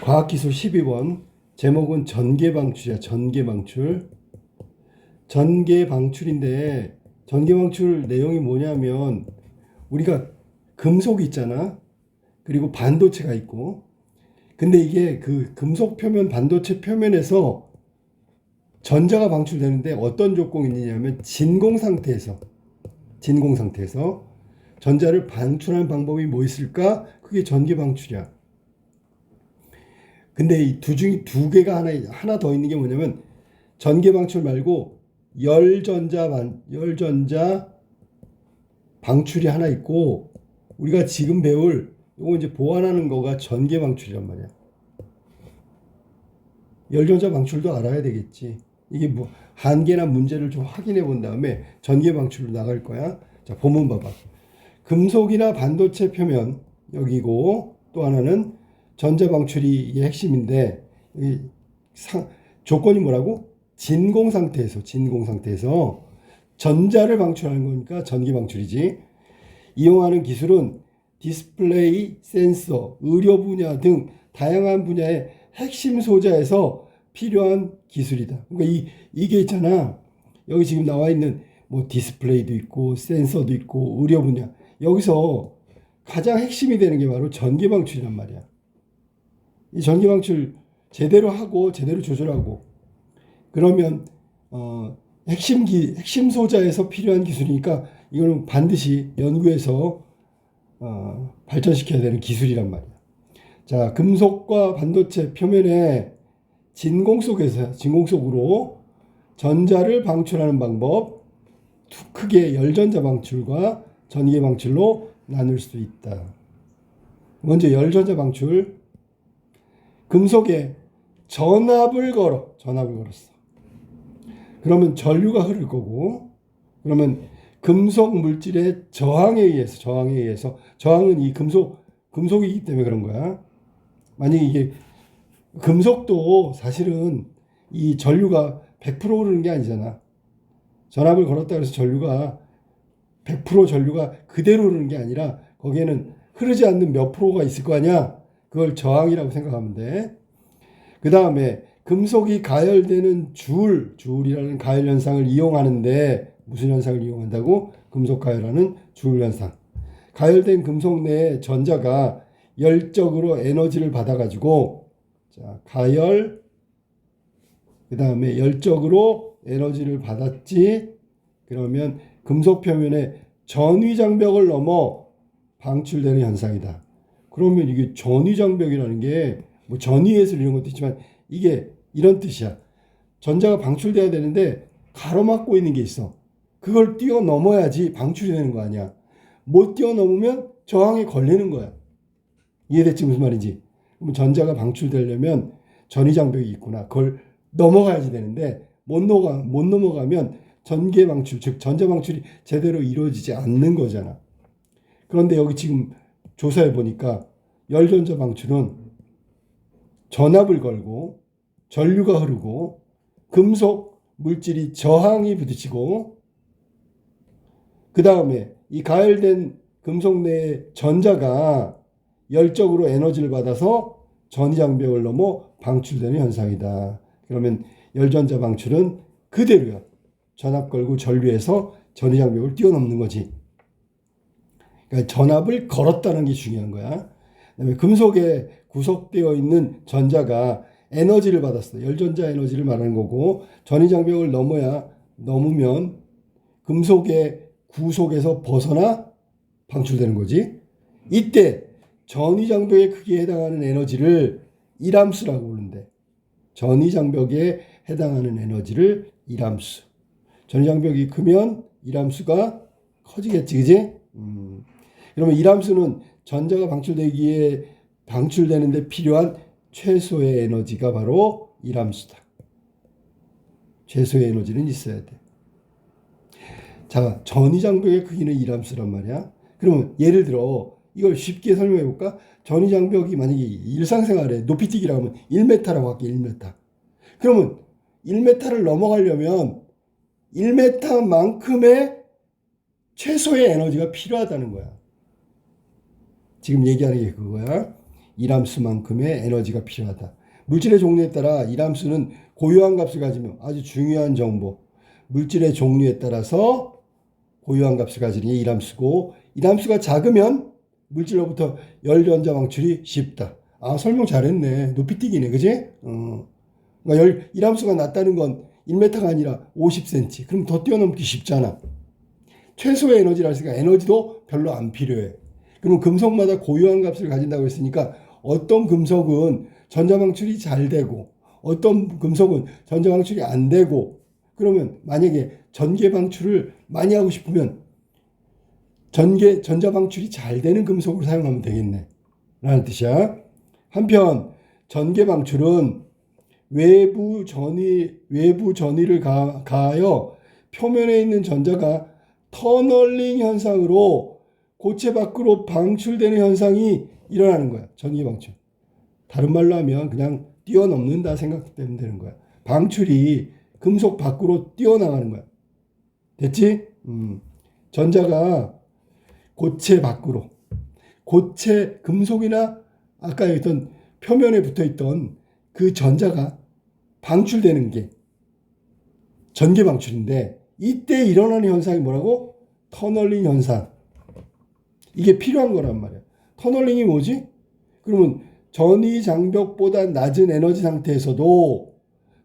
과학기술 12번 제목은 전개방출이야. 전개방출. 전개방출인데 전개방출 내용이 뭐냐면 우리가 금속이 있잖아. 그리고 반도체가 있고. 근데 이게 그 금속 표면, 반도체 표면에서 전자가 방출되는데 어떤 조건이 있느냐면 진공 상태에서 전자를 방출하는 방법이 뭐 있을까? 그게 전개방출이야. 근데 이 두 개가 하나 더 있는 게 뭐냐면 전개방출 말고 열전자 방출이 하나 있고 우리가 지금 배울 요거 이제 보완하는 거가 전개방출이란 말이야. 열전자 방출도 알아야 되겠지. 이게 뭐 한계나 문제를 좀 확인해 본 다음에 전개방출로 나갈 거야. 자, 본문 봐봐. 금속이나 반도체 표면 여기고 또 하나는 전자방출이 이게 핵심인데 조건이 뭐라고? 진공 상태에서 전자를 방출하는 거니까 전기방출이지. 이용하는 기술은 디스플레이, 센서, 의료 분야 등 다양한 분야의 핵심 소재에서 필요한 기술이다. 그러니까 이게 있잖아. 여기 지금 나와 있는 뭐 디스플레이도 있고 센서도 있고 의료 분야. 여기서 가장 핵심이 되는 게 바로 전기방출이란 말이야. 이 전기방출 제대로 하고 제대로 조절하고 그러면 핵심 소자에서 필요한 기술이니까 이거는 반드시 연구해서 발전시켜야 되는 기술이란 말이야. 자, 금속과 반도체 표면에 진공 속으로 전자를 방출하는 방법 크게 열전자 방출과 전기 방출로 나눌 수 있다. 먼저 열전자 방출. 금속에 전압을 걸었어. 그러면 전류가 흐를 거고, 그러면 금속 물질의 저항에 의해서 저항은 이 금속이기 때문에 그런 거야. 만약에 이게 금속도 사실은 이 전류가 100% 흐르는 게 아니잖아. 전압을 걸었다 그래서 전류가 100% 전류가 그대로 흐르는 게 아니라 거기에는 흐르지 않는 몇 프로가 있을 거 아니야. 그걸 저항이라고 생각하면 돼. 그 다음에 금속이 가열되는 주울이라는 가열 현상을 이용하는데 무슨 현상을 이용한다고? 금속 가열하는 주울 현상. 가열된 금속 내에 전자가 열적으로 에너지를 받아가지고 자, 가열 그 다음에 열적으로 에너지를 받았지. 그러면 금속 표면에 전위장벽을 넘어 방출되는 현상이다. 그러면 이게 전위장벽이라는 게 뭐 전위예술 이런 것도 있지만 이게 이런 뜻이야. 전자가 방출돼야 되는데 가로막고 있는 게 있어. 그걸 뛰어넘어야지 방출이 되는 거 아니야. 못 뛰어넘으면 저항에 걸리는 거야. 이해됐지 무슨 말인지? 그럼 전자가 방출되려면 전위장벽이 있구나. 그걸 넘어가야지 되는데 못 넘어가면 전개 방출, 즉 전자 방출이 제대로 이루어지지 않는 거잖아. 그런데 여기 지금 조사해 보니까 열전자 방출은 전압을 걸고 전류가 흐르고 금속 물질이 저항이 부딪히고 그 다음에 이 가열된 금속 내의 전자가 열적으로 에너지를 받아서 전위장벽을 넘어 방출되는 현상이다. 그러면 열전자 방출은 그대로야. 전압 걸고 전류에서 전위장벽을 뛰어넘는 거지. 그러니까 전압을 걸었다는 게 중요한 거야. 그다음에 금속에 구성되어 있는 전자가 에너지를 받았어. 열전자 에너지를 말하는 거고 전위장벽을 넘으면 금속의 구속에서 벗어나 방출되는 거지. 이때 전위장벽의 크기에 해당하는 에너지를 일함수라고 부르는데 전위장벽에 해당하는 에너지를 일함수. 전위장벽이 크면 일함수가 커지겠지, 그지? 그러면 일함수는 전자가 방출되는데 필요한 최소의 에너지가 바로 일함수다. 최소의 에너지는 있어야 돼. 자, 전위장벽의 크기는 일함수란 말이야. 그러면 예를 들어 이걸 쉽게 설명해 볼까? 전위장벽이 만약에 일상생활에 높이뛰기라고 하면 1m라고 할게. 1m. 그러면 1m를 넘어가려면 1m만큼의 최소의 에너지가 필요하다는 거야. 지금 얘기하는 게 그거야. 이람수만큼의 에너지가 필요하다. 물질의 종류에 따라 이람수는 고유한 값을 가지며 아주 중요한 정보. 물질의 종류에 따라서 고유한 값을 가지는 게 이람수고, 이람수가 작으면 물질로부터 열전자 방출이 쉽다. 아, 설명 잘했네. 높이뛰기네, 그지? 그러니까 이람수가 낮다는 건 1m가 아니라 50cm. 그럼 더 뛰어넘기 쉽잖아. 최소의 에너지라 했으니까 에너지도 별로 안 필요해. 그럼 금속마다 고유한 값을 가진다고 했으니까 어떤 금속은 전자 방출이 잘 되고 어떤 금속은 전자 방출이 안 되고, 그러면 만약에 전개 방출을 많이 하고 싶으면 전자 방출이 잘 되는 금속을 사용하면 되겠네 라는 뜻이야. 한편 전개 방출은 외부 전위를 가하여 표면에 있는 전자가 터널링 현상으로 고체 밖으로 방출되는 현상이 일어나는 거야. 전기 방출. 다른 말로 하면 그냥 뛰어넘는다 생각되면 되는 거야. 방출이 금속 밖으로 뛰어나가는 거야. 됐지? 전자가 고체 밖으로, 고체 금속이나 아까 했던 표면에 붙어있던 그 전자가 방출되는 게 전기 방출인데, 이때 일어나는 현상이 뭐라고? 터널링 현상. 이게 필요한 거란 말이야. 터널링이 뭐지? 그러면 전위 장벽보다 낮은 에너지 상태에서도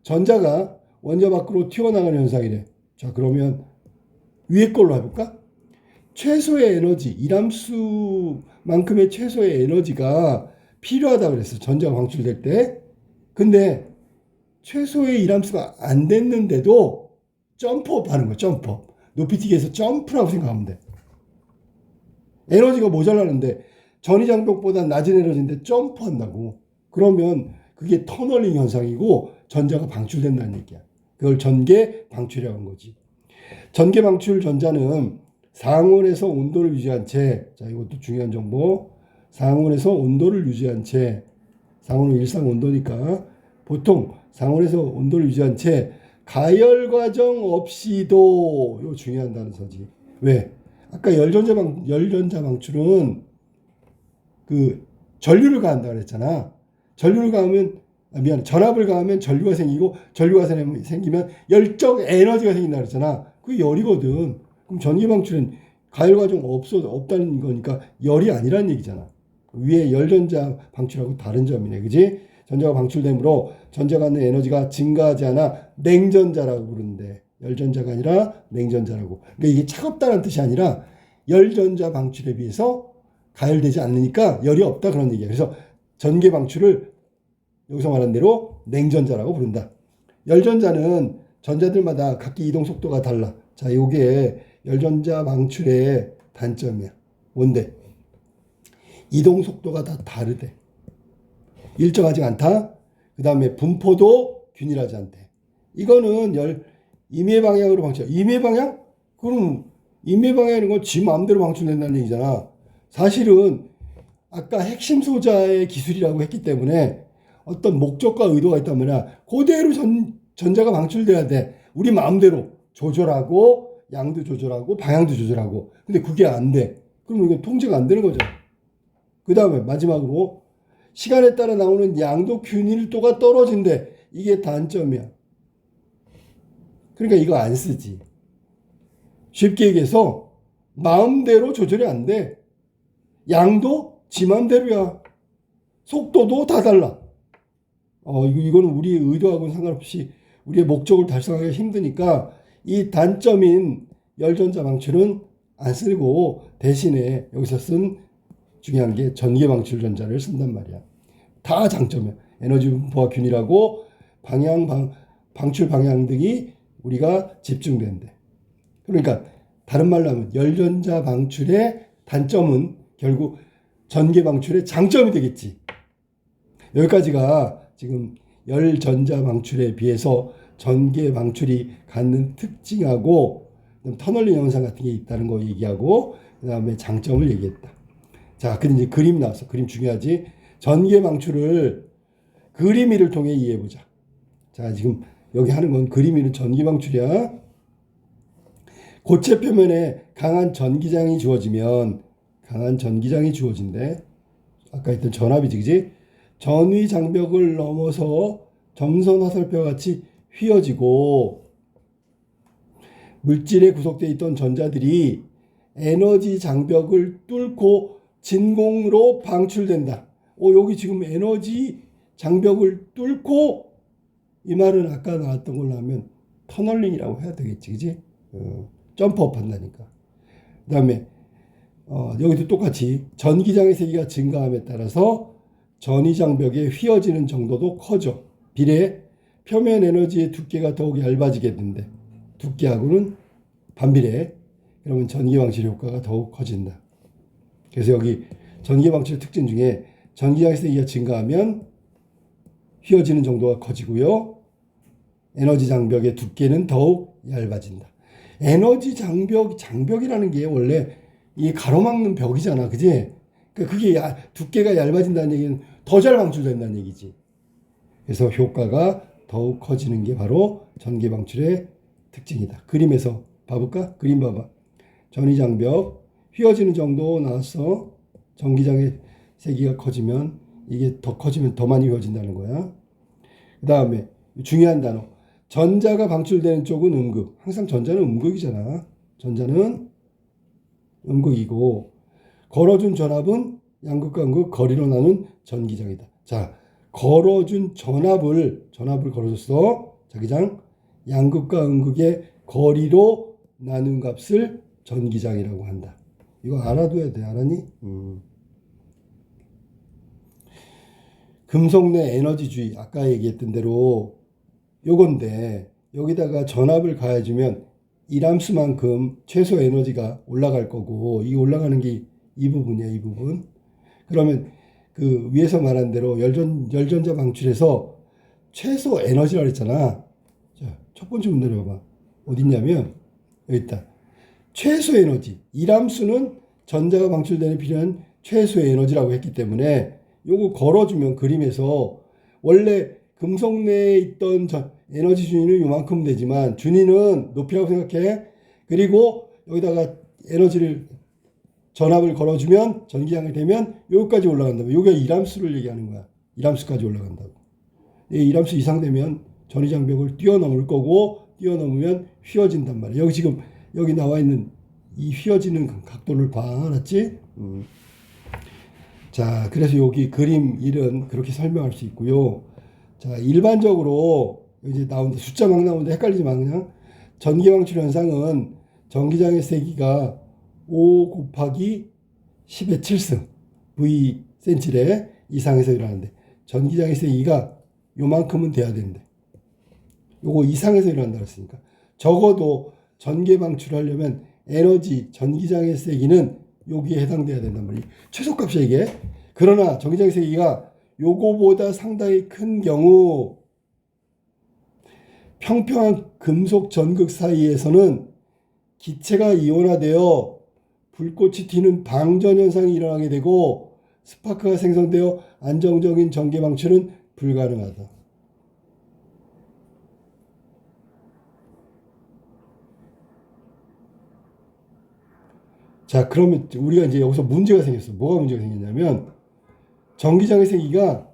전자가 원자 밖으로 튀어나가는 현상이래. 자, 그러면 위에 걸로 해볼까? 최소의 에너지, 이람수만큼의 최소의 에너지가 필요하다고 그랬어. 전자가 방출될 때. 근데 최소의 이람수가 안 됐는데도 점프업 하는 거야. 점프업. 높이뛰기에서 점프라고 생각하면 돼. 에너지가 모자라는데 전위 장벽보다 낮은 에너지인데 점프한다고. 그러면 그게 터널링 현상이고 전자가 방출된다는 얘기야. 그걸 전개 방출이라고 하는 거지. 전개 방출 전자는 상온에서 온도를 유지한 채, 자, 이것도 중요한 정보. 상온에서 온도를 유지한 채, 상온은 일상 온도니까 보통 상온에서 온도를 유지한 채 가열 과정 없이도, 이거 중요한 단서지. 왜? 아까 열전자 방출은 그 전류를 가한다 그랬잖아. 전류를 가하면, 전압을 가하면 전류가 생기고, 전류가 생기면 열적 에너지가 생긴다 그랬잖아. 그게 열이거든. 그럼 전기 방출은 가열 과정 없다는 거니까 열이 아니라는 얘기잖아. 위에 열전자 방출하고 다른 점이네, 그지? 전자가 방출되므로 전자가 갖는 에너지가 증가하지 않아 냉전자라고 부르는데, 열전자가 아니라 냉전자라고. 그러니까 이게 차갑다는 뜻이 아니라 열전자 방출에 비해서 가열되지 않으니까 열이 없다, 그런 얘기야. 그래서 전개 방출을 여기서 말한 대로 냉전자라고 부른다. 열전자는 전자들마다 각기 이동 속도가 달라. 자, 요게 열전자 방출의 단점이야. 뭔데? 이동 속도가 다 다르대. 일정하지 않다. 그 다음에 분포도 균일하지 않대. 이거는 임의 방향으로 방출. 임의 방향? 그럼 임의 방향인 건 지 마음대로 방출된다는 얘기잖아. 사실은 아까 핵심 소자의 기술이라고 했기 때문에 어떤 목적과 의도가 있단 말이야. 그대로 전자가 방출돼야 돼. 우리 마음대로 조절하고 양도 조절하고 방향도 조절하고. 근데 그게 안 돼. 그럼 이건 통제가 안 되는 거잖아. 그 다음에 마지막으로 시간에 따라 나오는 양도 균일도가 떨어진대. 이게 단점이야. 그러니까 이거 안 쓰지. 쉽게 얘기해서 마음대로 조절이 안 돼. 양도 지 맘대로야. 속도도 다 달라. 이거는 우리의 의도하고는 상관없이 우리의 목적을 달성하기가 힘드니까 이 단점인 열전자 방출은 안 쓰고 대신에 여기서 쓴 중요한 게 전개 방출 전자를 쓴단 말이야. 다 장점이야. 에너지 분포가 균일하고 방출 방향 등이 우리가 집중된대. 그러니까 다른 말로 하면 열전자 방출의 단점은 결국 전개 방출의 장점이 되겠지. 여기까지가 지금 열전자 방출에 비해서 전개 방출이 갖는 특징하고 터널링 현상 같은 게 있다는 거 얘기하고, 그 다음에 장점을 얘기했다. 자, 근데 이제 그림 나왔어. 그림 중요하지. 전개 방출을 그림이를 통해 이해해보자. 자, 지금 여기 하는 건 그림이는 전기 방출이야. 고체 표면에 강한 전기장이 주어진대. 아까 했던 전압이지, 그지? 전위 장벽을 넘어서 점선 화살표와 같이 휘어지고 물질에 구속되어 있던 전자들이 에너지 장벽을 뚫고 진공으로 방출된다. 여기 지금 에너지 장벽을 뚫고, 이 말은 아까 나왔던 걸로 하면 터널링이라고 해야 되겠지, 그지? 점프업 한다니까. 그 다음에 여기도 똑같이 전기장의 세기가 증가함에 따라서 전위장벽에 휘어지는 정도도 커져. 비례 표면 에너지의 두께가 더욱 얇아지게 된대. 두께하고는 반비례. 그러면 전기방출 효과가 더욱 커진다. 그래서 여기 전기방출 특징 중에 전기장의 세기가 증가하면 휘어지는 정도가 커지고요. 에너지 장벽의 두께는 더욱 얇아진다. 에너지 장벽이라는 게 원래 이 가로막는 벽이잖아, 그지? 그게 두께가 얇아진다는 얘기는 더 잘 방출된다는 얘기지. 그래서 효과가 더욱 커지는 게 바로 전기 방출의 특징이다. 그림에서 봐볼까? 그림 봐봐. 전위장벽 휘어지는 정도 나왔어. 전기장의 세기가 커지면, 이게 더 커지면 더 많이 휘어진다는 거야. 그 다음에 중요한 단어. 전자가 방출되는 쪽은 음극. 항상 전자는 음극이잖아. 전자는 음극이고, 걸어준 전압은 양극과 음극 거리로 나눈 전기장이다. 자, 걸어준 전압을 걸어줬어. 자기장. 양극과 음극의 거리로 나눈 값을 전기장이라고 한다. 이거 알아둬야 돼. 알았니? 금속 내 에너지주의, 아까 얘기했던 대로 요건데, 여기다가 전압을 가해주면 1암수만큼 최소 에너지가 올라갈 거고, 이 올라가는 게 이 부분이야, 이 부분. 그러면 그 위에서 말한 대로 열전자 방출에서 최소 에너지라고 했잖아. 자, 첫 번째 문제 내려봐. 어딨냐면 여기 있다. 최소 에너지. 1암수는 전자가 방출되는 필요한 최소의 에너지라고 했기 때문에 요거 걸어주면 그림에서 원래 금속 내에 있던 에너지 준위는 요만큼 되지만 준위는 높이라고 생각해. 그리고 여기다가 전압을 걸어주면 전기장이 되면 여기까지 올라간다고. 여기가 1암수를 얘기하는 거야. 1암수까지 올라간다고. 1암수 이상 되면 전위장벽을 뛰어넘을 거고, 뛰어넘으면 휘어진단 말이야. 여기 지금 여기 나와 있는 이 휘어지는 각도를 봐. 알았지? 자, 그래서 여기 그림 1은 그렇게 설명할 수 있고요. 자, 일반적으로 이제 나오는데 숫자 막 나오는데 헷갈리지 마. 그냥 전기 방출 현상은 전기장의 세기가 5 곱하기 10의 7승 V 센치레 이상에서 일어나는데, 전기장의 세기가 요만큼은 돼야 되는데 요거 이상에서 일어난다 그랬으니까 적어도 전기 방출하려면 전기장의 세기는 여기에 해당돼야 된단 말이에요. 최소값이야 이게. 그러나 전기장의 세기가 요거보다 상당히 큰 경우 평평한 금속 전극 사이에서는 기체가 이온화되어 불꽃이 튀는 방전 현상이 일어나게 되고 스파크가 생성되어 안정적인 전기 방출은 불가능하다. 자, 그러면 우리가 이제 여기서 문제가 생겼어. 뭐가 문제가 생겼냐면 전기장의 세기가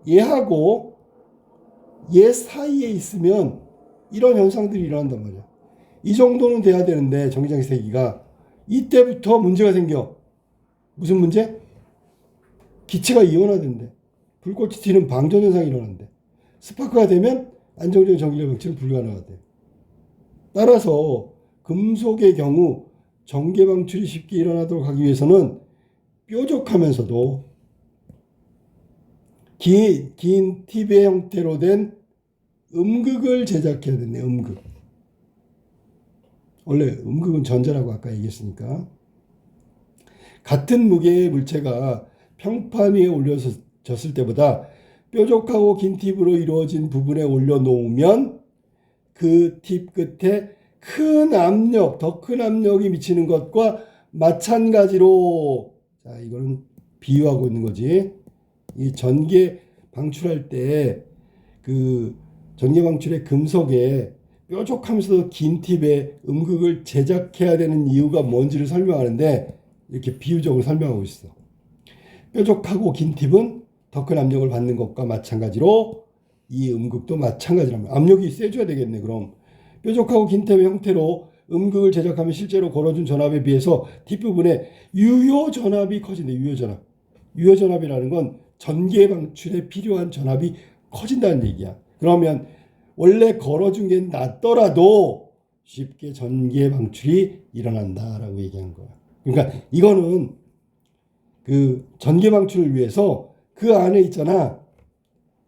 얘하고 얘 사이에 있으면 이런 현상들이 일어난단 말이야. 이 정도는 돼야 되는데 전기장의 세기가 이때부터 문제가 생겨. 무슨 문제? 기체가 이온화된대. 불꽃이 튀는 방전 현상이 일어난대. 스파크가 되면 안정적인 전기력 방출은 불가능하대. 따라서 금속의 경우 전기 방출이 쉽게 일어나도록 하기 위해서는 뾰족하면서도 긴 팁의 형태로 된 음극을 제작해야 되네. 음극. 원래 음극은 전자라고 아까 얘기했으니까. 같은 무게의 물체가 평판 위에 올려졌을 때보다 뾰족하고 긴 팁으로 이루어진 부분에 올려놓으면 그 팁 끝에 더 큰 압력이 미치는 것과 마찬가지로, 자, 이거는 비유하고 있는 거지. 이 전기 방출할 때 그 전기 방출의 금속에 뾰족하면서도 긴 팁의 음극을 제작해야 되는 이유가 뭔지를 설명하는데 이렇게 비유적으로 설명하고 있어. 뾰족하고 긴 팁은 더 큰 압력을 받는 것과 마찬가지로 이 음극도 마찬가지랍니다. 압력이 세져야 되겠네. 그럼 뾰족하고 긴 팁의 형태로 음극을 제작하면 실제로 걸어준 전압에 비해서 뒷부분에 유효 전압이 커진다. 유효 전압. 유효 전압이라는 건 전개 방출에 필요한 전압이 커진다는 얘기야. 그러면 원래 걸어준 게 낮더라도 쉽게 전개 방출이 일어난다라고 얘기한 거야. 그러니까 이거는 그 전개 방출을 위해서 그 안에 있잖아.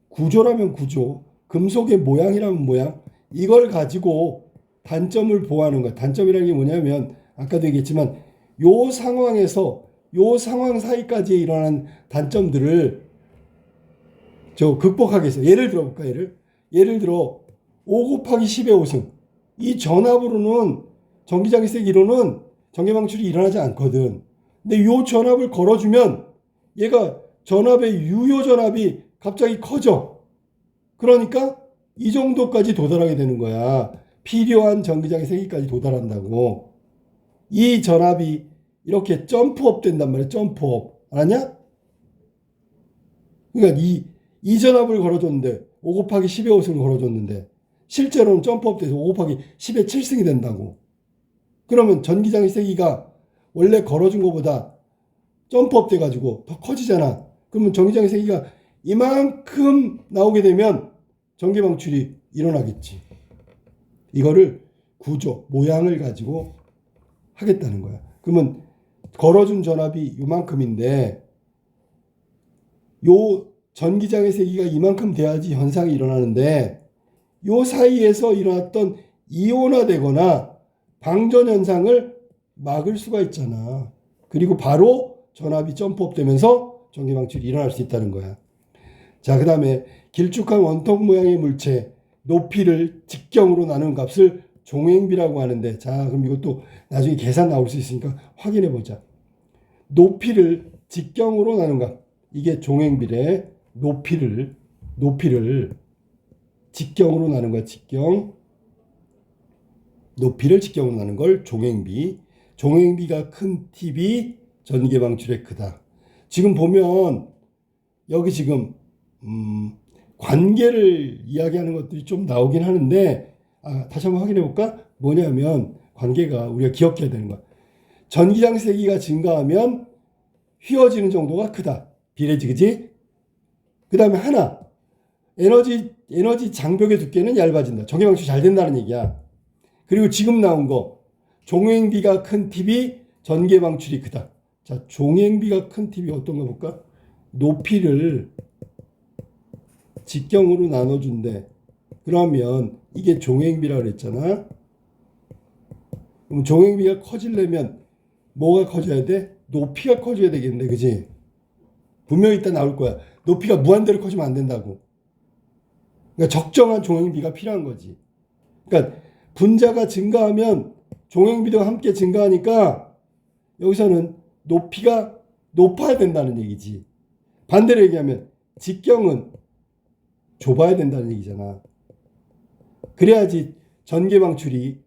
구조라면 구조, 금속의 모양이라면 모양, 이걸 가지고 단점을 보호하는 거야. 단점이라는 게 뭐냐면 아까도 얘기했지만 요 상황에서 요 상황 사이까지 일어난 단점들을 극복하기 위해서 예를 들어 볼까? 예를 들어 5 곱하기 10의 5승 이 전압으로는 전기장애세기로는 전개방출이 일어나지 않거든. 근데 요 전압을 걸어주면 얘가 전압의 유효 전압이 갑자기 커져. 그러니까 이 정도까지 도달하게 되는 거야. 필요한 전기장애 세기까지 도달한다고. 이 전압이 이렇게 점프업 된단 말이야. 점프업. 알았냐? 그러니까 이 전압을 걸어줬는데 5 곱하기 10의 5승을 걸어줬는데 실제로는 점프업 돼서 5 곱하기 10의 7승이 된다고. 그러면 전기장애 세기가 원래 걸어준 것보다 점프업 돼가지고 더 커지잖아. 그러면 전기장애 세기가 이만큼 나오게 되면 전기 방출이 일어나겠지. 이거를 구조, 모양을 가지고 하겠다는 거야. 그러면 걸어준 전압이 이만큼인데 요 전기장애 세기가 이만큼 돼야지 현상이 일어나는데 요 사이에서 일어났던 이온화되거나 방전 현상을 막을 수가 있잖아. 그리고 바로 전압이 점프업 되면서 전기 방출이 일어날 수 있다는 거야. 자, 그 다음에 길쭉한 원통 모양의 물체 높이를 직경으로 나눈 값을 종횡비라고 하는데, 자, 그럼 이것도 나중에 계산 나올 수 있으니까 확인해 보자. 높이를 직경으로 나눈 값, 이게 종횡비래. 높이를 직경으로 나눈 거야. 직경. 높이를 직경으로 나눈 걸 종횡비. 종횡비가 큰 팁이 전기 방출에 크다. 지금 보면 여기 지금 관계를 이야기하는 것들이 좀 나오긴 하는데, 다시 한번 확인해 볼까? 뭐냐면 관계가 우리가 기억해야 되는 거야. 전기장 세기가 증가하면 휘어지는 정도가 크다. 비례지, 그지? 그 다음에 하나, 에너지 장벽의 두께는 얇아진다. 전기 방출이 잘 된다는 얘기야. 그리고 지금 나온 거, 종횡비가 큰 팁이 전기 방출이 크다. 자, 종횡비가 큰 팁이 어떤 거 볼까? 높이를 직경으로 나눠준대. 그러면 이게 종횡비라고 그랬잖아. 그럼 종횡비가 커지려면 뭐가 커져야 돼? 높이가 커져야 되겠네. 그지? 분명히 이따 나올 거야. 높이가 무한대로 커지면 안 된다고. 그러니까 적정한 종횡비가 필요한 거지. 그러니까 분자가 증가하면 종횡비도 함께 증가하니까 여기서는 높이가 높아야 된다는 얘기지. 반대로 얘기하면 직경은 좁아야 된다는 얘기잖아. 그래야지 전기 방출이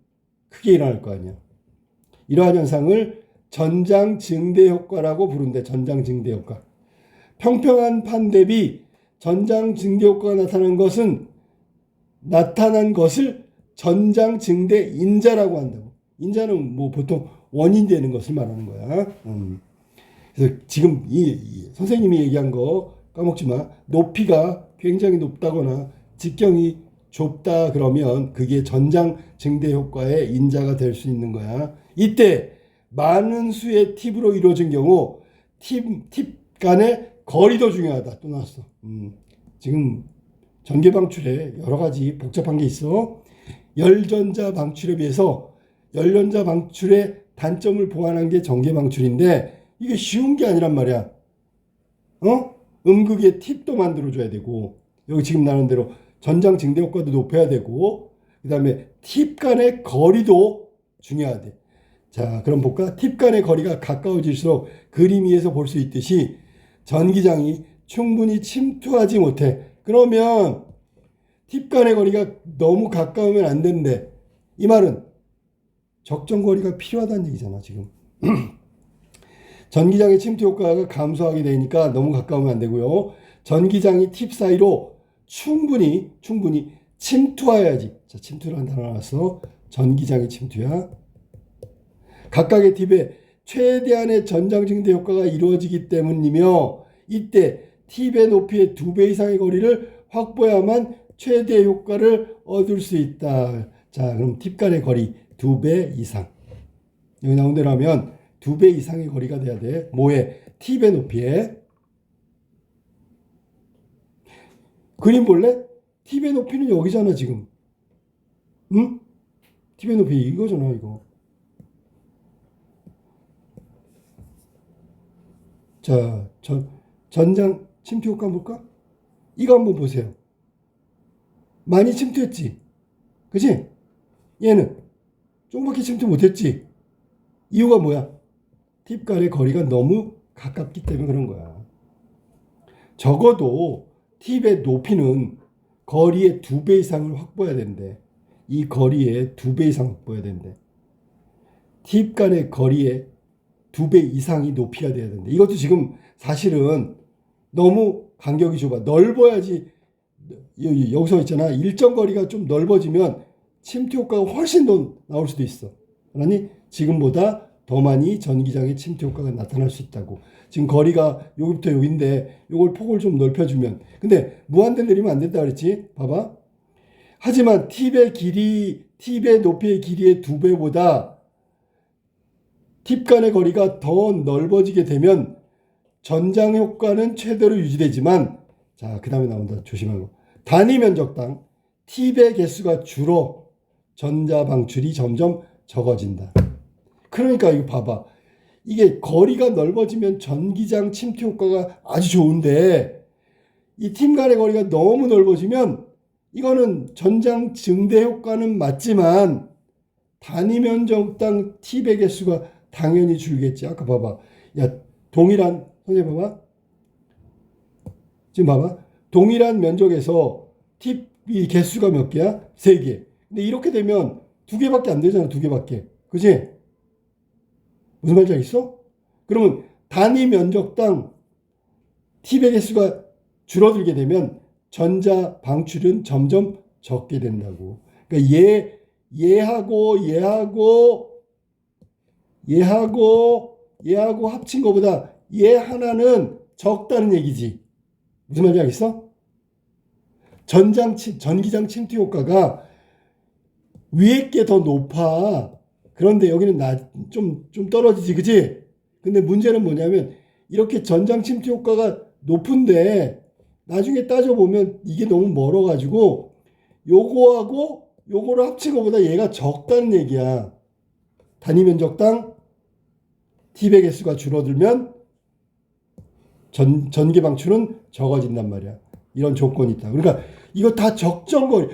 크게 일어날 거 아니야. 이러한 현상을 전장 증대 효과라고 부른대. 전장 증대 효과. 평평한 판 대비 전장 증대 효과가 나타난 것을 전장 증대 인자라고 한다고. 인자는 뭐 보통 원인 되는 것을 말하는 거야. 그래서 지금 이 선생님이 얘기한 거 까먹지 마. 높이가 굉장히 높다거나 직경이 좁다 그러면 그게 전장 증대 효과의 인자가 될 수 있는 거야. 이때 많은 수의 팁으로 이루어진 경우 팁 간의 거리도 중요하다. 또 나왔어. 지금 전기 방출에 여러 가지 복잡한 게 있어. 열전자 방출에 비해서 열전자 방출의 단점을 보완한 게 전기 방출인데 이게 쉬운 게 아니란 말이야. 음극의 팁도 만들어줘야 되고 여기 지금 나오는 대로 전장 증대 효과도 높여야 되고 그 다음에 팁 간의 거리도 중요하대. 자, 그럼 볼까? 팁 간의 거리가 가까워질수록 그림 위에서 볼 수 있듯이 전기장이 충분히 침투하지 못해. 그러면 팁 간의 거리가 너무 가까우면 안 된대. 이 말은 적정 거리가 필요하다는 얘기잖아, 지금. 전기장의 침투 효과가 감소하게 되니까 너무 가까우면 안 되고요. 전기장이 팁 사이로 충분히 침투해야지. 자, 침투라는 단어 나왔어. 전기장의 침투야. 각각의 팁에 최대한의 전장 증대 효과가 이루어지기 때문이며, 이때 팁의 높이의 2배 이상의 거리를 확보해야만 최대 효과를 얻을 수 있다. 자, 그럼 팁 간의 거리 2배 이상. 여기 나온 대로 하면 2배 이상의 거리가 돼야 돼. 뭐에? 팁의 높이에. 그림 볼래? 팁의 높이는 여기잖아, 지금. 응? 팁의 높이 이거잖아, 이거. 자, 전장 침투 효과 볼까? 이거 한번 보세요. 많이 침투했지? 그치? 얘는 조금밖에 침투 못했지? 이유가 뭐야? 팁 간의 거리가 너무 가깝기 때문에 그런 거야. 적어도 팁의 높이는 거리의 2배 이상을 확보해야 되는데, 이 거리의 2배 이상 확보해야 되는데, 팁 간의 거리의 2배 이상이 높이가 돼야 되는데, 이것도 지금 사실은 너무 간격이 좁아. 넓어야지. 여기서 있잖아. 일정 거리가 좀 넓어지면 침투 효과가 훨씬 더 나올 수도 있어. 그러니 지금보다 더 많이 전기장의 침투 효과가 나타날 수 있다고. 지금 거리가 여기부터 여기인데 요걸 폭을 좀 넓혀주면. 근데 무한대로 내리면 안 된다 그랬지? 봐봐. 하지만 팁의 높이의 길이의 2배보다 팁 간의 거리가 더 넓어지게 되면 전장 효과는 최대로 유지되지만, 자, 그 다음에 나온다. 조심하고. 단위 면적당 팁의 개수가 줄어 전자 방출이 점점 적어진다. 그러니까 이거 봐봐. 이게 거리가 넓어지면 전기장 침투 효과가 아주 좋은데, 이 팁 간의 거리가 너무 넓어지면 이거는 전장 증대 효과는 맞지만 단위 면적당 팁의 개수가 당연히 줄겠지. 아까 봐봐. 야, 동일한, 선생님 봐봐. 지금 봐봐. 동일한 면적에서 팁이 개수가 몇 개야? 3개. 근데 이렇게 되면 2개밖에 안 되잖아. 2개밖에. 그치? 무슨 말인지 알겠어? 그러면 단위 면적당 팁의 개수가 줄어들게 되면 전자 방출은 점점 적게 된다고. 그러니까 얘하고 합친 것보다 얘 하나는 적다는 얘기지. 무슨 말인지 알겠어? 전기장 침투 효과가 위에 게 더 높아. 그런데 여기는 좀 떨어지지, 그치? 근데 문제는 뭐냐면 이렇게 전장 침투 효과가 높은데 나중에 따져보면 이게 너무 멀어가지고 요거하고 요거를 합친 것보다 얘가 적다는 얘기야. 단위 면적당 팁의 개수가 줄어들면 전기 방출은 적어진단 말이야. 이런 조건이 있다. 그러니까 이거 다 적정거리,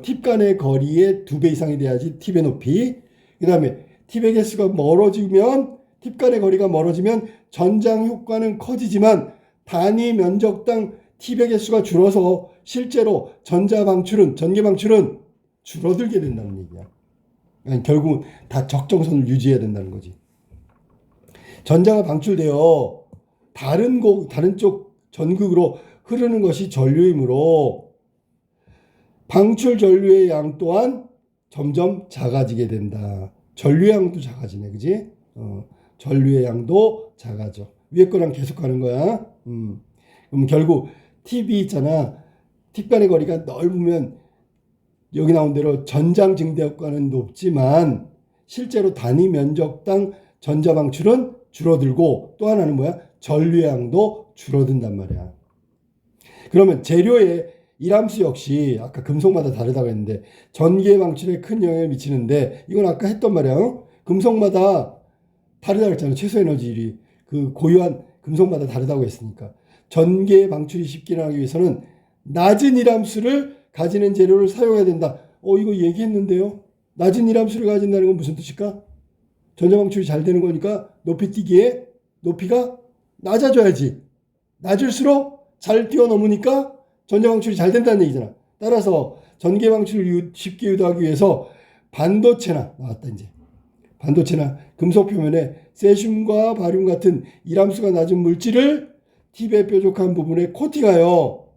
팁 간의 거리의 2배 이상이 돼야지 팁의 높이. 그 다음에 팁의 개수가 멀어지면, 팁 간의 거리가 멀어지면 전장 효과는 커지지만 단위 면적당 팁의 개수가 줄어서 실제로 전기 방출은 줄어들게 된다는 얘기야. 그러니까 결국은 다 적정선을 유지해야 된다는 거지. 전자가 방출되어 다른 쪽 전극으로 흐르는 것이 전류이므로 방출 전류의 양 또한 점점 작아지게 된다. 전류의 양도 작아지네, 그지? 전류의 양도 작아져. 위에 거랑 계속 가는 거야. 그럼 결국 팁이 있잖아. 팁 간의 거리가 넓으면 여기 나온 대로 전장 증대 효과는 높지만 실제로 단위 면적당 전자 방출은 줄어들고, 또 하나는 뭐야? 전류의 양도 줄어든단 말이야. 그러면 재료의 일함수 역시 아까 금속마다 다르다고 했는데 전기의 방출에 큰 영향을 미치는데, 이건 아까 했던 말이야. 금속마다 다르다고 했잖아. 최소 에너지율이. 그 고유한 금속마다 다르다고 했으니까. 전기의 방출이 쉽게 일어나기 위해서는 낮은 일함수를 가지는 재료를 사용해야 된다. 이거 얘기했는데요. 낮은 일함수를 가진다는 건 무슨 뜻일까? 전자 방출이 잘 되는 거니까 높이 뛰기에 높이가 낮아져야지. 낮을수록 잘 뛰어넘으니까 전자 방출이 잘 된다는 얘기잖아. 따라서 전기 방출을 쉽게 유도하기 위해서 반도체나, 나왔다 이제, 반도체나 금속 표면에 세슘과 바륨 같은 이람수가 낮은 물질을 팁의 뾰족한 부분에 코팅하여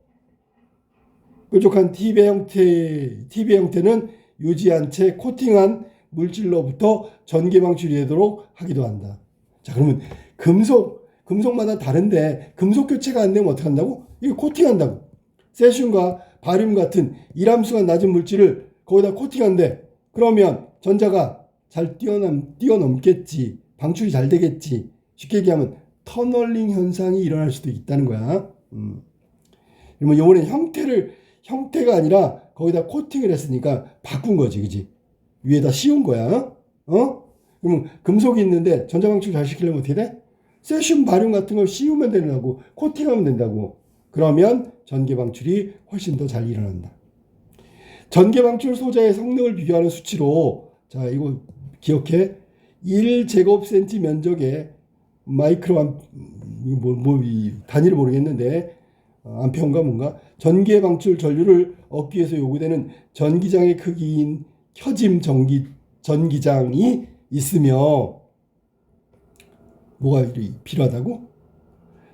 뾰족한 팁의 형태는 유지한 채 코팅한 물질로부터 전기 방출이 되도록 하기도 한다. 자, 그러면 금속마다 다른데 금속 교체가 안 되면 어떻게 한다고? 이거 코팅한다고. 세슘과 바륨 같은 이람수가 낮은 물질을 거기다 코팅한대. 그러면 전자가 잘 뛰어넘겠지. 방출이 잘 되겠지. 쉽게 얘기하면 터널링 현상이 일어날 수도 있다는 거야. 그러면 이번엔 형태가 아니라 거기다 코팅을 했으니까 바꾼 거지, 그지? 위에다 씌운 거야. 그러면 금속이 있는데 전자 방출 잘 시키려면 어떻게 돼? 세슘, 바륨 같은 걸 씌우면 된다고, 코팅하면 된다고. 그러면 전기 방출이 훨씬 더 잘 일어난다. 전기 방출 소자의 성능을 비교하는 수치로, 자, 이거 기억해. 1제곱센티 면적에 마이크로 단위를 모르겠는데 암페어인가 뭔가 전기 방출 전류를 얻기 위해서 요구되는 전기장의 크기인 켜짐 전기장이 있으며 뭐가 필요하다고?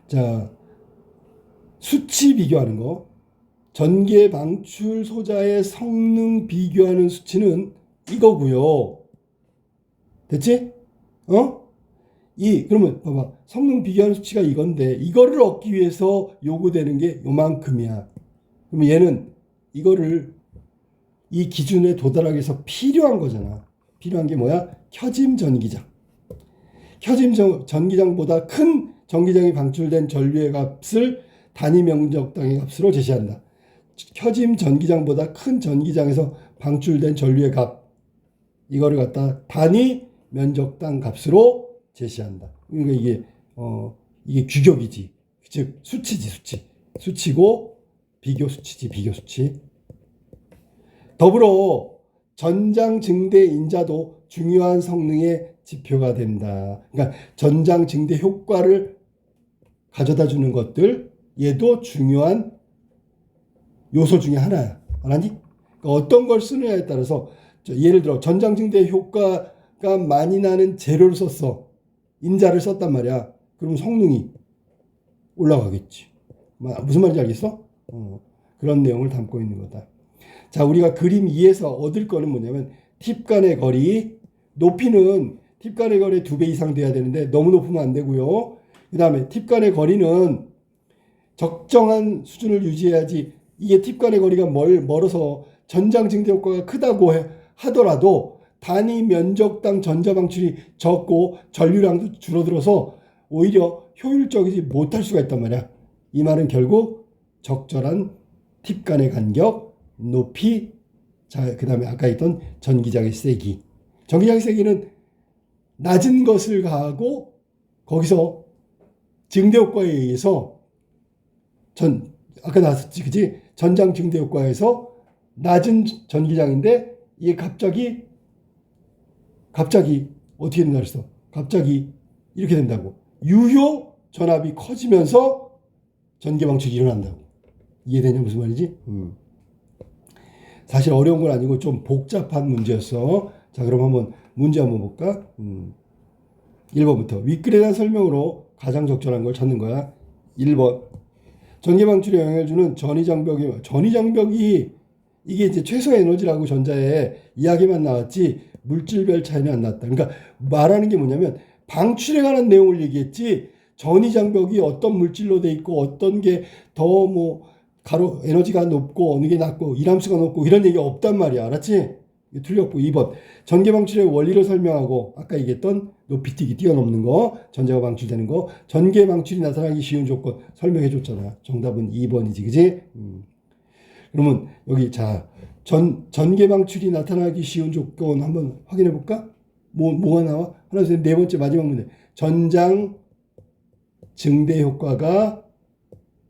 자, 수치 비교하는 거. 전기 방출 소자의 성능 비교하는 수치는 이거고요. 됐지? 그러면 봐봐. 성능 비교하는 수치가 이건데 이거를 얻기 위해서 요구되는 게 요만큼이야. 그러면 얘는 이거를 이 기준에 도달하기 위해서 필요한 거잖아. 필요한 게 뭐야? 켜짐 전기장. 켜짐 전기장보다 큰 전기장이 방출된 전류의 값을 단위 면적당의 값으로 제시한다. 켜짐 전기장보다 큰 전기장에서 방출된 전류의 값, 이거를 갖다 단위 면적당 값으로 제시한다. 그러니까 이게 규격이지. 즉 수치지, 수치. 수치고 비교 수치지, 비교 수치. 더불어 전장 증대 인자도 중요한 성능의 지표가 된다. 그러니까 전장 증대 효과를 가져다 주는 것들, 얘도 중요한 요소 중에 하나야. 알았니? 그러니까 어떤 걸 쓰느냐에 따라서, 예를 들어 전장 증대 효과가 많이 나는 재료를 썼어. 인자를 썼단 말이야. 그럼 성능이 올라가겠지. 무슨 말인지 알겠어? 그런 내용을 담고 있는 거다. 자, 우리가 그림 2에서 얻을 거는 뭐냐면 팁 간의 거리, 높이는 팁 간의 거리의 2배 이상 돼야 되는데 너무 높으면 안 되고요. 그 다음에 팁 간의 거리는 적정한 수준을 유지해야지. 이게 팁 간의 거리가 멀어서 전장 증대 효과가 크다고 하더라도 단위 면적당 전자 방출이 적고 전류량도 줄어들어서 오히려 효율적이지 못할 수가 있단 말이야. 이 말은 결국 적절한 팁 간의 간격, 높이, 자, 그 다음에 아까 했던 전기장의 세기. 전기장의 세기는 낮은 것을 가하고 거기서 증대 효과에 의해서 아까 나왔었지, 그치? 전장 증대 효과에서 낮은 전기장인데 이게 갑자기 어떻게 된다 그랬어? 갑자기 이렇게 된다고. 유효 전압이 커지면서 전기 방출이 일어난다고. 이해되냐 무슨 말이지? 사실 어려운 건 아니고 좀 복잡한 문제였어. 자, 그럼 문제 한번 볼까? 1번부터 윗글에 대한 설명으로 가장 적절한 걸 찾는 거야. 1번. 전기 방출에 영향을 주는 전위장벽이 이게 이제 최소 에너지라고 전자에 이야기만 나왔지 물질별 차이는 안 났다. 그러니까 말하는 게 뭐냐면 방출에 관한 내용을 얘기했지 전위장벽이 어떤 물질로 돼 있고 어떤 게 더 가로 에너지가 높고 어느 게 낮고 이람수가 높고 이런 얘기가 없단 말이야. 알았지? 틀렸고. 2번. 전기 방출의 원리를 설명하고 아까 얘기했던 높이 뛰기, 뛰어넘는 거, 전자가 방출되는 거, 전기 방출이 나타나기 쉬운 조건 설명해 줬잖아. 정답은 2번이지. 그지? 그러면 여기 전기 방출이 나타나기 쉬운 조건 한번 확인해 볼까? 뭐가 나와? 하나, 둘, 셋, 네 번째 마지막 문제. 전장 증대 효과가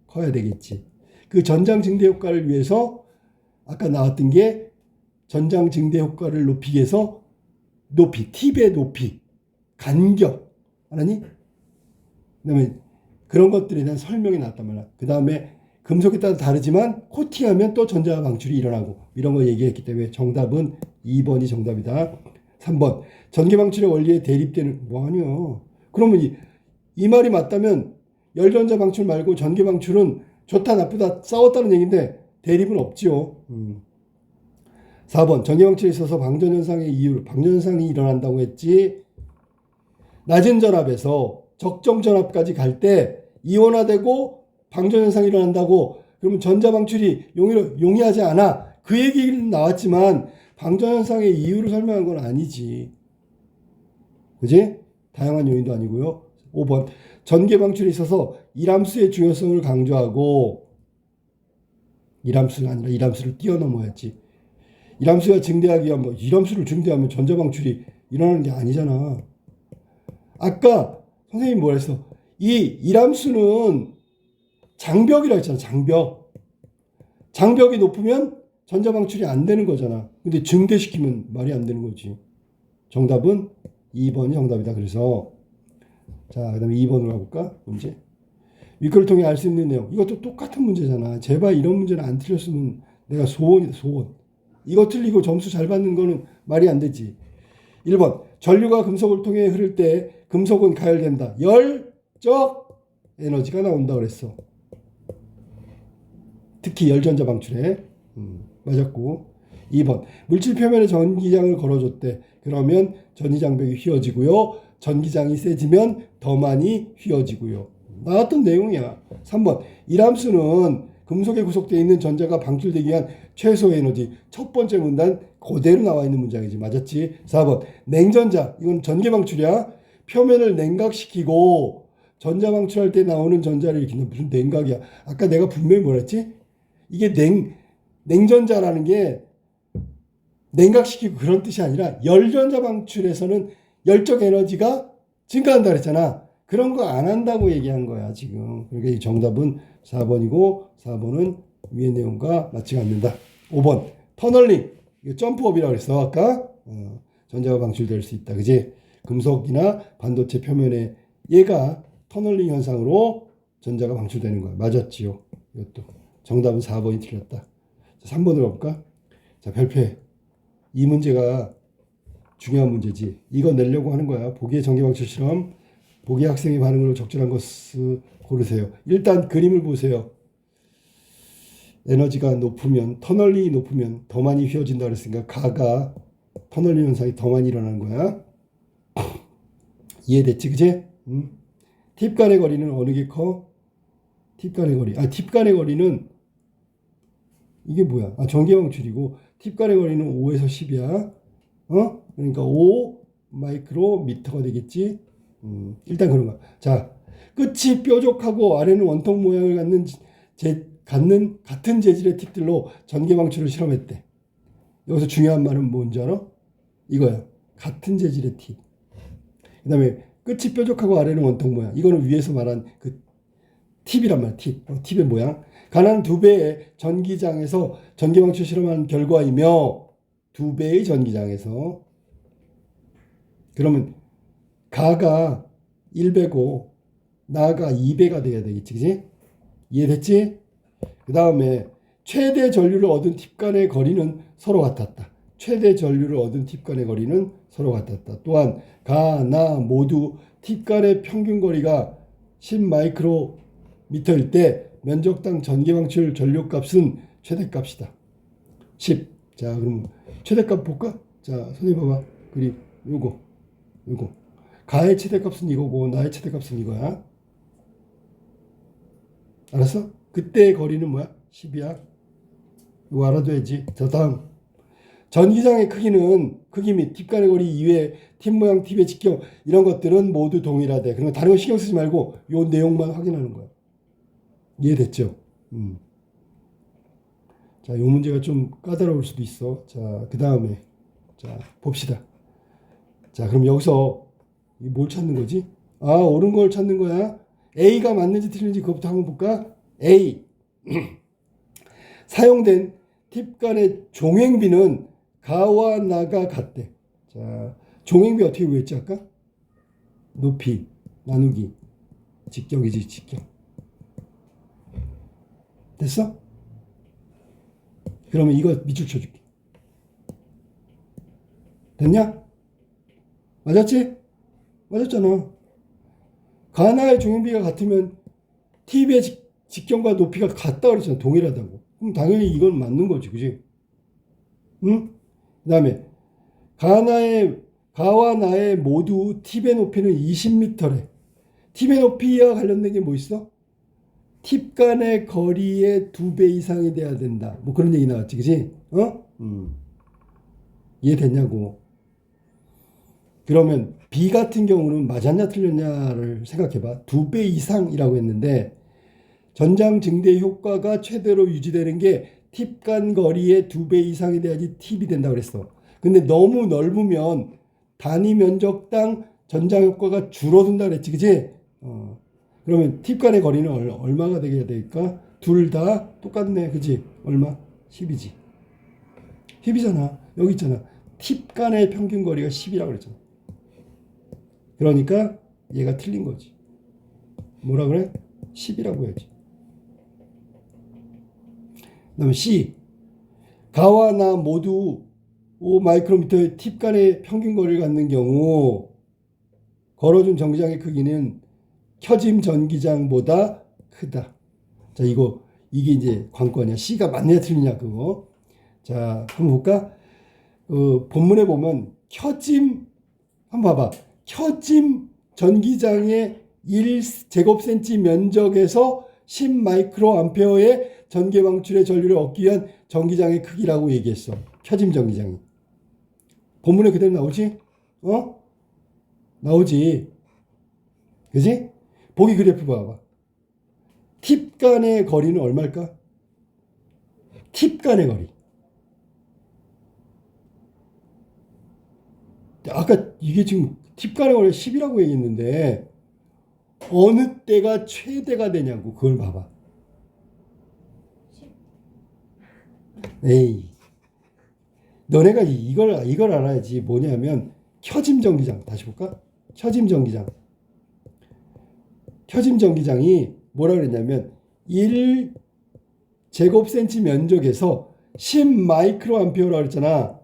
커야 되겠지. 그 전장 증대 효과를 위해서 아까 나왔던 게 전장 증대 효과를 높이기 위해서 높이, 팁의 높이, 간격, 알았니? 그 다음에 그런 것들에 대한 설명이 나왔단 말이야. 그 다음에 금속에 따라 다르지만 코팅하면 또 전자 방출이 일어나고 이런 거 얘기했기 때문에 정답은 2번이 정답이다. 3번 전기방출의 원리에 대립되는 뭐 아니야. 그러면 이 말이 맞다면 열전자 방출 말고 전기방출은 좋다 나쁘다 싸웠다는 얘기인데 대립은 없지요. 4번 전기방출에 있어서 방전현상의 이유 방전현상이 일어난다고 했지. 낮은 전압에서 적정 전압까지 갈 때 이온화되고 방전현상이 일어난다고. 그러면 전자방출이 용이하지 않아. 그 얘기는 나왔지만 방전현상의 이유를 설명한 건 아니지. 그지? 다양한 요인도 아니고요. 5번 전기방출에 있어서 이람수의 중요성을 강조하고. 이람수가 아니라 이람수를 뛰어넘어야지. 이람수가 증대하기 위한 이람수를 증대하면 전자방출이 일어나는 게 아니잖아. 아까 선생님이 뭐라 했어? 이 이람수는 장벽이라고 했잖아. 장벽이 높으면 전자방출이 안 되는 거잖아. 근데 증대시키면 말이 안 되는 거지. 정답은 2번이 정답이다. 그래서 자, 그 다음에 2번으로 가볼까? 문제. 윗글을 통해 알 수 있는 내용. 이것도 똑같은 문제잖아. 제발 이런 문제는 안 틀렸으면 내가 소원이다. 소원. 이거 틀리고 점수 잘 받는 거는 말이 안 되지. 1번 전류가 금속을 통해 흐를 때 금속은 가열된다. 열적 에너지가 나온다 그랬어. 특히 열전자 방출에. 맞았고. 2번 물질 표면에 전기장을 걸어줬대. 그러면 전기장벽이 휘어지고요. 전기장이 세지면 더 많이 휘어지고요. 나왔던 내용이야. 3번 이람수는 금속에 구속되어 있는 전자가 방출되기 위한 최소 에너지. 첫 번째 문단 그대로 나와 있는 문장이지. 맞았지? 4번 냉전자. 이건 전기 방출이야. 표면을 냉각시키고 전자 방출할 때 나오는 전자를 일으키는. 무슨 냉각이야. 아까 내가 분명히 뭐라 했지? 이게 냉전자라는 게 냉각시키고 그런 뜻이 아니라 열전자 방출에서는 열적 에너지가 증가한다 그랬잖아. 그런 거 안 한다고 얘기한 거야 지금. 그러니까 이 정답은 4번이고 4번은 위의 내용과 맞지가 않는다. 5번 터널링. 이거 점프업이라고 그랬어 아까. 전자가 방출될 수 있다. 그지? 금속이나 반도체 표면에 얘가 터널링 현상으로 전자가 방출되는 거야. 맞았지요. 이것도. 정답은 4번이 틀렸다. 자, 3번으로 가볼까? 자, 별표해. 이 문제가 중요한 문제지. 이거 내려고 하는 거야. 보기의 전기방출 실험. 보기 학생의 반응으로 적절한 것을 고르세요. 일단 그림을 보세요. 에너지가 높으면, 터널링이 높으면 더 많이 휘어진다 그랬으니까 가가 터널링 현상이 더 많이 일어나는 거야. 이해됐지, 그지? 팁 간의 거리는 어느 게 커? 팁 간의 거리. 팁 간의 거리는 이게 뭐야? 전기방출이고 팁 간의 거리는 5에서 10이야. 그러니까 5 마이크로미터가 되겠지. 일단 그런 거야. 자, 끝이 뾰족하고 아래는 원통 모양을 갖는 같은 재질의 팁들로 전기방출을 실험했대. 여기서 중요한 말은 뭔지 알아? 이거야. 같은 재질의 팁. 그 다음에 끝이 뾰족하고 아래는 원통 모양. 이거는 위에서 말한 그 팁이란 말이야. 팁의 모양. 가난 2배의 전기장에서 전기방출 실험한 결과이며 2배의 전기장에서. 그러면 가가 1배고 나가 2배가 돼야 되겠지. 그지? 이해됐지? 그 다음에 최대 전류를 얻은 팁 간의 거리는 서로 같았다. 최대 전류를 얻은 팁 간의 거리는 서로 같았다. 또한 가, 나 모두 팁 간의 평균 거리가 10 마이크로미터일 때 면적당 전기방출 전류값은 최대값이다. 10. 자, 그럼 최대값 볼까? 자, 선생님 봐봐. 그림 요거. 가의 최대값은 이거고 나의 최대값은 이거야. 알았어? 그때의 거리는 뭐야? 10이야. 이거 알아둬야지. 자, 다음. 전기장의 크기 및 팁 간의 거리 이외에 팁 모양, 팁의 직경 이런 것들은 모두 동일하대. 그러면 다른 거 신경 쓰지 말고 요 내용만 확인하는 거야. 이해됐죠? 자, 요 문제가 좀 까다로울 수도 있어. 자, 그 다음에 자, 봅시다. 자, 그럼 여기서 뭘 찾는 거지? 옳은 걸 찾는 거야. A가 맞는지 틀린지 그것부터 한번 볼까? A. 사용된 팁 간의 종횡비는 가와 나가 같대. 자, 종횡비 어떻게 구했지 아까? 높이 나누기 직경이지, 직경. 됐어? 그러면 이거 밑줄 쳐줄게. 됐냐? 맞았지? 맞았잖아. 가나의 중행비가 같으면 팁의 직경과 높이가 같다 그랬잖아. 동일하다고. 그럼 당연히 이건 맞는 거지. 그지? 응? 그 다음에 가와 나의 모두 팁의 높이는 20m래. 팁의 높이와 관련된 게 뭐 있어? 팁 간의 거리의 2배 이상이 돼야 된다. 뭐 그런 얘기 나왔지. 그지? 어? 이해됐냐고. 그러면 B 같은 경우는 맞았냐 틀렸냐를 생각해봐. 2배 이상이라고 했는데 전장 증대 효과가 최대로 유지되는 게 팁 간 거리의 2배 이상이 돼야지 팁이 된다고 그랬어. 근데 너무 넓으면 단위 면적당 전장 효과가 줄어든다 그랬지. 그지? 그러면 팁 간의 거리는 얼마가 되게 될까? 둘 다 똑같네. 그지? 얼마? 10이지. 10이잖아. 여기 있잖아. 팁 간의 평균 거리가 10이라고 그랬잖아. 그러니까 얘가 틀린 거지. 뭐라 그래? 10이라고 해야지. 그 다음에 C. 가와 나 모두 5마이크로미터의 팁 간의 평균 거리를 갖는 경우 걸어준 전기장의 크기는 켜짐 전기장보다 크다. 자, 이게 이제 관건이야. C가 맞냐 틀리냐 그거. 자, 한번 볼까? 본문에 보면 켜짐 한번 봐봐. 켜짐 전기장의 1제곱센치 면적에서 10마이크로암페어의 전기 방출의 전류를 얻기 위한 전기장의 크기라고 얘기했어. 켜짐 전기장이. 본문에 그대로 나오지? 나오지. 그지? 보기 그래프 봐봐. 팁 간의 거리는 얼마일까? 팁 간의 거리. 아까 이게 지금 팁 간의 거리가 10이라고 얘기했는데 어느 때가 최대가 되냐고. 그걸 봐봐. 에이. 너네가 이걸 알아야지. 뭐냐면 켜짐 전기장. 다시 볼까? 켜짐 전기장. 켜짐 전기장이 뭐라 그랬냐면 1제곱센치 면적에서 10마이크로암페어라고 그랬잖아.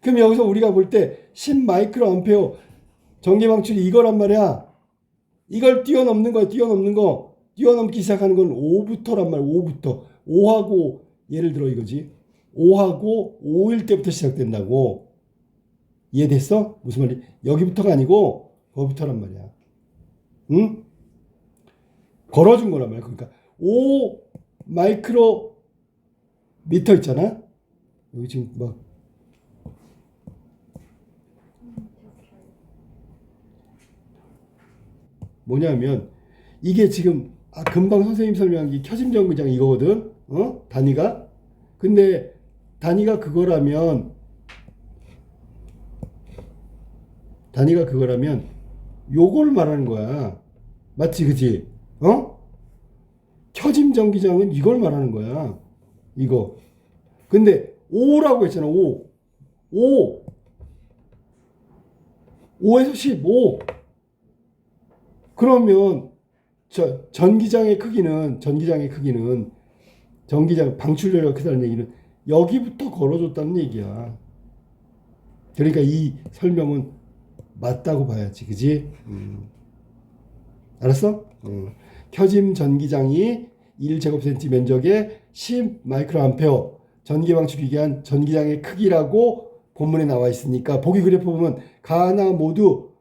그럼 여기서 우리가 볼 때 10마이크로암페어 전기 방출이 이거란 말이야. 이걸 뛰어넘는 거야. 뛰어넘는 거. 뛰어넘기 시작하는 건 5부터란 말이야. 5부터. 5하고 예를 들어 이거지. 5하고 5일 때부터 시작된다고. 이해됐어? 무슨 말이? 여기부터가 아니고 거기부터란 말이야. 응? 걸어준 거란 말이야. 그러니까 5 마이크로 미터 있잖아. 여기 지금 막 뭐냐면 이게 지금 금방 선생님 설명한 게 켜짐 전기장 이거거든. 단위가. 근데 단위가 그거라면 요걸 말하는 거야. 맞지? 그지? 켜짐 전기장은 이걸 말하는 거야. 이거. 근데 5라고 했잖아. 5. 5에서 15. 그러면 전기장 방출력이 크다는 얘기는 여기부터 걸어줬다는 얘기야. 그러니까 이 설명은 맞다고 봐야지. 그지? 알았어? 켜짐 전기장이 1제곱센치 면적에 10마이크로암페어 전기 방출이 위한 전기장의 크기라고 본문에 나와 있으니까 보기 그래프 보면 가나 모두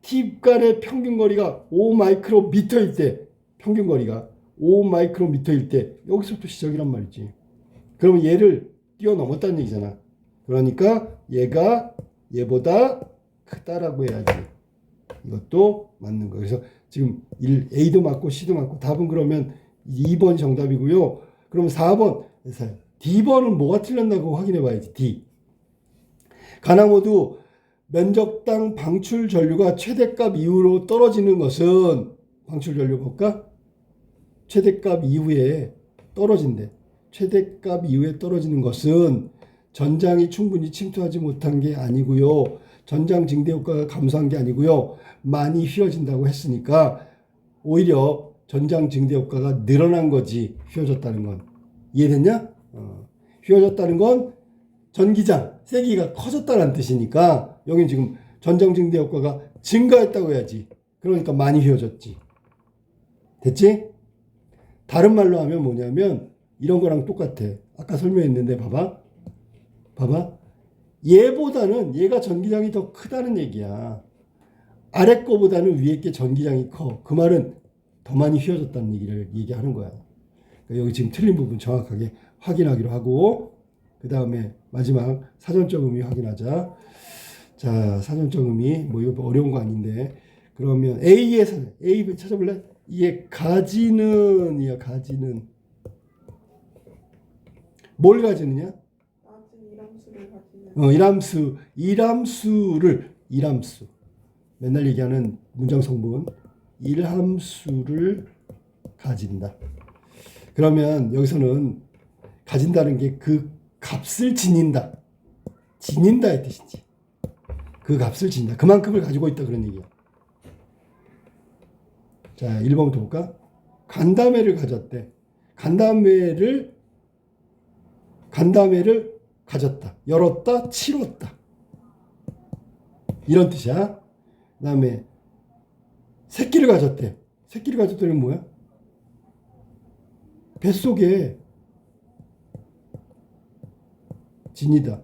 팁 간의 평균 거리가 5마이크로미터일 때 평균 거리가 5마이크로미터일 때 여기서부터 시작이란 말이지. 그러면 얘를 뛰어넘었다는 얘기잖아. 그러니까 얘가 얘보다 크다라고 해야지. 이것도 맞는 거예요. 그래서 지금 A도 맞고 C도 맞고 답은 그러면 2번이 정답이고요. 그럼 4번 D번은 뭐가 틀렸나고 확인해 봐야지. D. 가나 모두 면적당 방출 전류가 최대값 이후로 떨어지는 것은 방출 전류 볼까? 최대값 이후에 떨어진대. 최대값 이후에 떨어지는 것은 전장이 충분히 침투하지 못한 게 아니고요. 전장 증대 효과가 감소한 게 아니고요. 많이 휘어진다고 했으니까 오히려 전장 증대 효과가 늘어난 거지. 휘어졌다는 건. 이해됐냐? 휘어졌다는 건 전기장 세기가 커졌다는 뜻이니까 여기는 지금 전장증대 효과가 증가했다고 해야지. 그러니까 많이 휘어졌지. 됐지? 다른 말로 하면 뭐냐면 이런 거랑 똑같아. 아까 설명했는데 봐봐. 얘보다는 얘가 전기장이 더 크다는 얘기야. 아래 거보다는 위에 게 전기장이 커. 그 말은 더 많이 휘어졌다는 얘기를 얘기하는 거야. 그러니까 여기 지금 틀린 부분 정확하게 확인하기로 하고, 그 다음에 마지막 사전적 의미 확인하자. 자, 사전적 의미 뭐 이거 어려운 거 아닌데, 그러면 A에서 A 찾아볼래? 이게 가지는이야. 가지는 뭘 가지느냐? 일함수. 맨날 얘기하는 문장 성분. 일함수를 가진다. 그러면 여기서는 가진다는 게 그 값을 지닌다. 지닌다의 뜻이지. 그 값을 지닌다. 그만큼을 가지고 있다. 그런 얘기야. 자, 1번부터 볼까? 간담회를 가졌대. 간담회를 가졌다. 열었다. 치렀다. 이런 뜻이야. 그 다음에 새끼를 가졌대. 새끼를 가졌다는 뭐야? 뱃속에 지니다.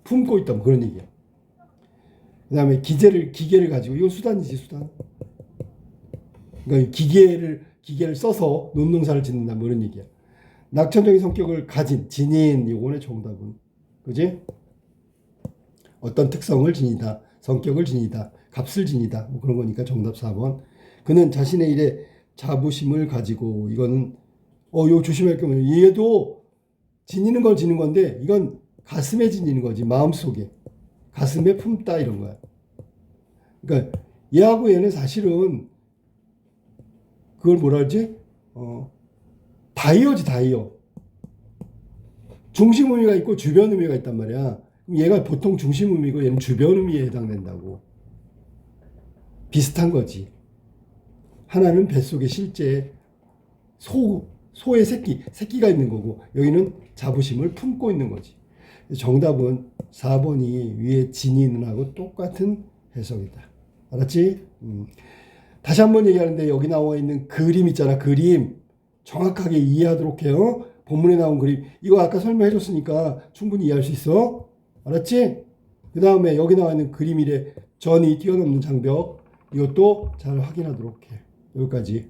품고 있다. 뭐 그런 얘기야. 그 다음에 기계를 가지고, 이건 수단이지, 수단. 그러니까 기계를 써서 논농사를 짓는다. 뭐 이런 얘기야. 낙천적인 성격을 가진, 지닌, 이거네 정답은. 그지? 어떤 특성을 지니다. 성격을 지니다. 값을 지니다. 뭐 그런 거니까 정답 4번. 그는 자신의 일에 자부심을 가지고, 이거는 이거 조심할 게 뭐냐. 얘도 지니는 걸 지는 건데, 이건 가슴에 지니는 거지. 마음속에. 가슴에 품다 이런 거야. 그러니까 얘하고 얘는 사실은 그걸 뭐라 하지? 다이어지, 다이어. 중심 의미가 있고 주변 의미가 있단 말이야. 그럼 얘가 보통 중심 의미고 얘는 주변 의미에 해당된다고. 비슷한 거지. 하나는 뱃속에 실제 소의 새끼가 있는 거고, 여기는 자부심을 품고 있는 거지. 정답은 4번이 위에 지니는하고 똑같은 해석이다. 알았지? 다시 한번 얘기하는데, 여기 나와 있는 그림 있잖아. 그림 정확하게 이해하도록 해요. 본문에 나온 그림 이거 아까 설명해 줬으니까 충분히 이해할 수 있어. 알았지? 그 다음에 여기 나와 있는 그림이래. 전이 뛰어넘는 장벽, 이것도 잘 확인하도록 해. 여기까지.